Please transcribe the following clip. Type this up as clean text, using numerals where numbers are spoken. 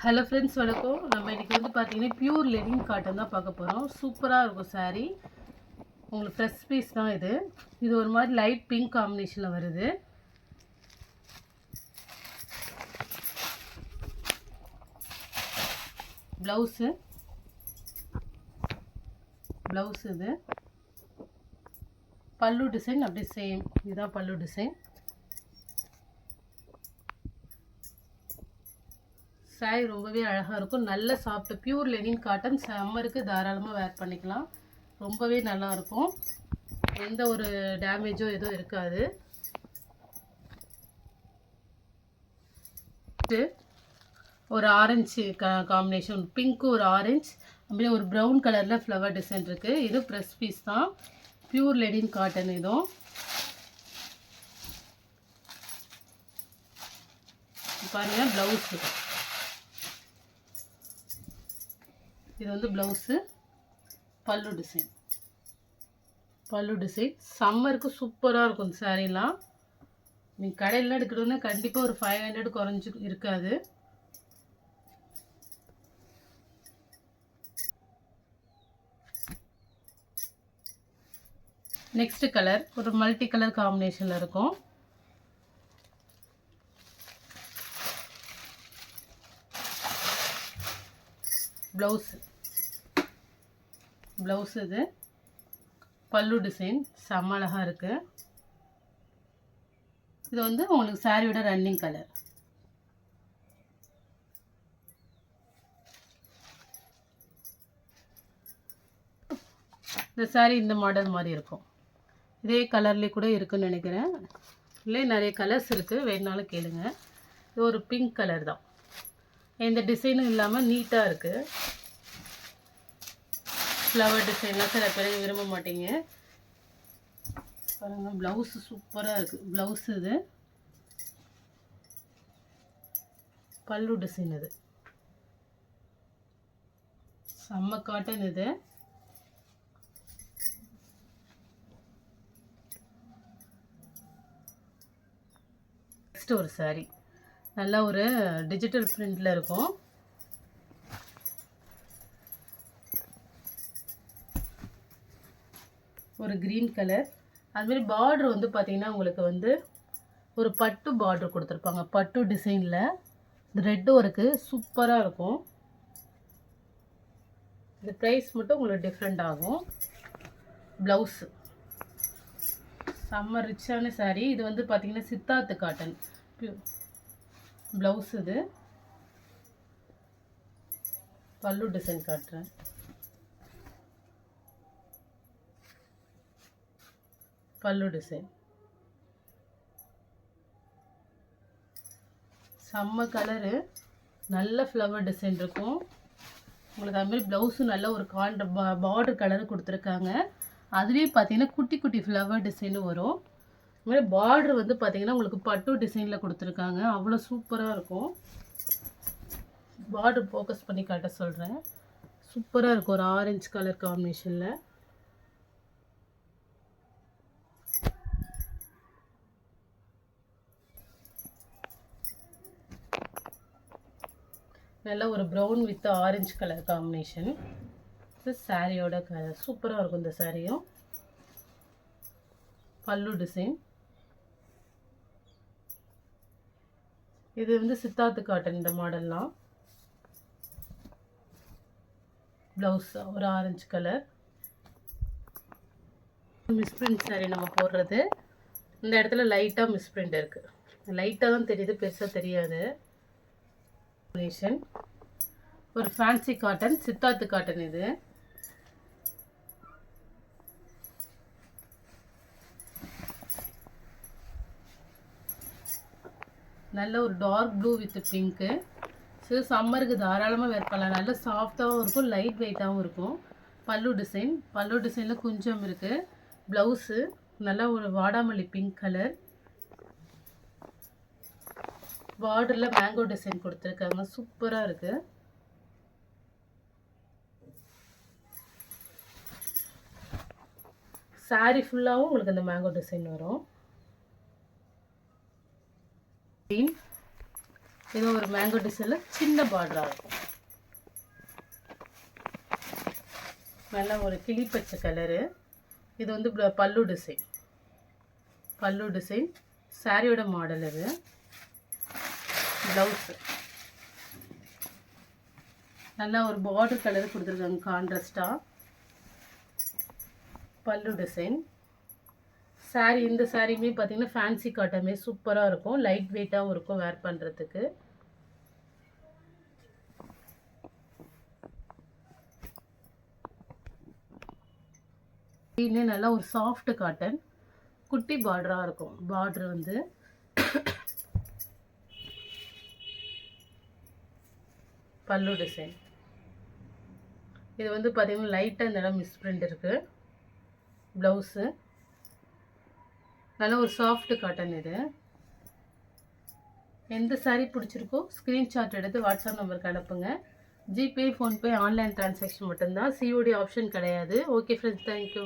Hello friends, வணக்கம். நம்ம இன்றைக்கி வந்து பார்த்தீங்கன்னா பியூர் லெனின் காட்டன் தான் பார்க்க போகிறோம். சூப்பராக இருக்கும் சாரீ. உங்களுக்கு ஃப்ரெஷ் பீஸ் தான் இது. இது ஒரு மாதிரி லைட் பிங்க் காம்பினேஷனில் வருது. ப்ளவுஸு இது பல்லு டிசைன் அப்படியே சேம். இதுதான் பல்லு டிசைன். சாரி ரொம்பவே அழகாக இருக்கும். நல்ல சாஃப்ட் பியூர் லெனின் காட்டன். சம்மருக்கு தாராளமாக வேர் பண்ணிக்கலாம். ரொம்பவே நல்லாயிருக்கும். எந்த ஒரு டேமேஜோ எதுவும் இருக்காது. ஒரு ஆரஞ்சு காம்பினேஷன், பிங்க்கு ஒரு ஆரஞ்சு, அப்படியே ஒரு ப்ரௌன் கலரில் ஃப்ளவர் டிசைன் இருக்குது. இது ப்ரெஸ் பீஸ் தான். Pure Lenin cotton. இதுவும் பாருங்கள். ப்ளவுஸு இது வந்து ப்ளவுஸு. பல்லு டிசைன் சம்மருக்கு சூப்பராக இருக்கும். இந்த சாரீலாம் நீங்கள் கடையிலாம் எடுக்கணுன்னா கண்டிப்பாக ஒரு 500 குறைஞ்சி இருக்காது. நெக்ஸ்ட் கலர் ஒரு மல்டி கலர் காம்பினேஷனில் இருக்கும். ப்ளவுஸ் இது பல்லு டிசைன் செம்ம அழகாக இருக்குது. இது வந்து உங்களுக்கு சாரியோட ரன்னிங் கலர். இந்த சாரீ இந்த மாடல் மாதிரி இருக்கும். இதே கலர்லேயே கூட இருக்குன்னு நினைக்கிறேன். இல்லை, நிறைய கலர்ஸ் இருக்குது, வேணுனாலும் கேளுங்க. இது ஒரு பிங்க் கலர் தான். எந்த டிசைனும் இல்லாமல் நீட்டாக இருக்குது. ஃப்ளவர் டிசைன்லாம் சில பேர் விரும்ப மாட்டீங்க. பாருங்கள், ப்ளவுஸு சூப்பராக இருக்குது. ப்ளவுஸ் இது பல்லு டிசைன். இது செம்ம காட்டன். இது நெக்ஸ்ட் ஒரு சாரீ நல்லா ஒரு டிஜிட்டல் பிரிண்டில் இருக்கும். ஒரு க்ரீன் கலர். அதுமாரி பார்டர் வந்து பார்த்திங்கன்னா உங்களுக்கு வந்து ஒரு பட்டு பார்டர் கொடுத்துருப்பாங்க. பட்டு டிசைனில் இந்த ரெட்டு ஒர்க்கு சூப்பராக இருக்கும். இந்த ப்ரைஸ் மட்டும் உங்களுக்கு டிஃப்ரெண்ட் ஆகும். ப்ளவுஸு செம்ம ரிச்சான சாரீ. இது வந்து பார்த்திங்கன்னா சித்தார்த்து காட்டன் ப்ளவுஸ். இது பல்லு டிசைன் காட்டுறேன். பல்லு டிசைன் செம்ம கலரு. நல்ல ஃப்ளவர் டிசைன் இருக்கும் உங்களுக்கு. அதுமாதிரி ப்ளவுஸும் நல்ல ஒரு பார்டர் கலரு கொடுத்துருக்காங்க. அதுலேயே பார்த்தீங்கன்னா குட்டி குட்டி ஃப்ளவர் டிசைனும் வரும். அதுமாதிரி பார்டர் வந்து பார்த்தீங்கன்னா உங்களுக்கு பட்டு டிசைனில் கொடுத்துருக்காங்க. அவ்வளோ சூப்பராக இருக்கும். பார்டர் ஃபோக்கஸ் பண்ணி காட்ட சொல்கிறேன். சூப்பராக இருக்கும். ஒரு ஆரஞ்சு கலர் காம்பினேஷனில். நல்ல ஒரு brown with orange colour combination. இது சாரியோட கலர் சூப்பராக இருக்கும். இந்த சாரியும் பல்லு டிசைன். இது வந்து சித்தார்த்து காட்டன் இந்த மாடல்லாம். ப்ளவுஸ் ஒரு ஆரஞ்சு கலர். மிஸ்பிரிண்ட் சாரி நம்ம போடுறது. இந்த இடத்துல லைட்டாக மிஸ்பிரிண்ட் இருக்குது. லைட்டாக தான் தெரியுது, பெருசாக தெரியாது. ஒரு ஃபேன்சி காட்டன் சித்தார்த்து காட்டன். இது நல்ல ஒரு dark blue with pink. So சம்மருக்கு தாராளமாக வேர் பண்ணலாம். நல்ல சாஃப்டாகவும் இருக்கும், லைட் வெயிட்டாகவும் இருக்கும். பல்லு டிசைனில் குஞ்சம் இருக்குது. ப்ளவுஸு நல்லா ஒரு வாடாமல்லி பிங்க் கலர். பார்டரில் மேங்கோ டிசைன் கொடுத்துருக்காங்க. சூப்பராக இருக்குது. சாரி ஃபுல்லாகவும் உங்களுக்கு அந்த மேங்கோ டிசைன் வரும். இது ஒரு மேங்கோ டிசைனில் சின்ன பார்டராக இருக்கும். நல்லா ஒரு கிளி பச்சை கலரு. இது வந்து பல்லு டிசைன். பல்லு டிசைன் சாரியோட மாடல். இது ப்ளவுஸு நல்லா ஒரு பார்டர் கலர் கொடுத்துருக்காங்க கான்ட்ராஸ்டாக. பல்லு டிசைன் சாரீ. இந்த சாரியுமே பார்த்தீங்கன்னா ஃபேன்சி காட்டமே சூப்பராக இருக்கும். லைட் வெயிட்டாகவும் இருக்கும் வேர் பண்ணுறதுக்கு. இன்னும் நல்லா ஒரு சாஃப்ட் காட்டன் குட்டி பார்டராக இருக்கும். பார்டர் வந்து பல்லு டிசைன். இது வந்து பார்த்தீங்கன்னா லைட்டாக இந்த இடம் மிஸ் பிரிண்ட் இருக்குது. ப்ளவுஸு நல்ல ஒரு சாஃப்ட் காட்டன். இது எந்த சாரீ பிடிச்சிருக்கோ ஸ்க்ரீன்ஷாட் எடுத்து வாட்ஸ்அப் நம்பருக்கு அனுப்புங்க. ஜிபே, ஃபோன்பே, ஆன்லைன் டிரான்சாக்ஷன் மட்டும்தான். சிஓடி ஆப்ஷன் கிடையாது. Okay friends, thank you.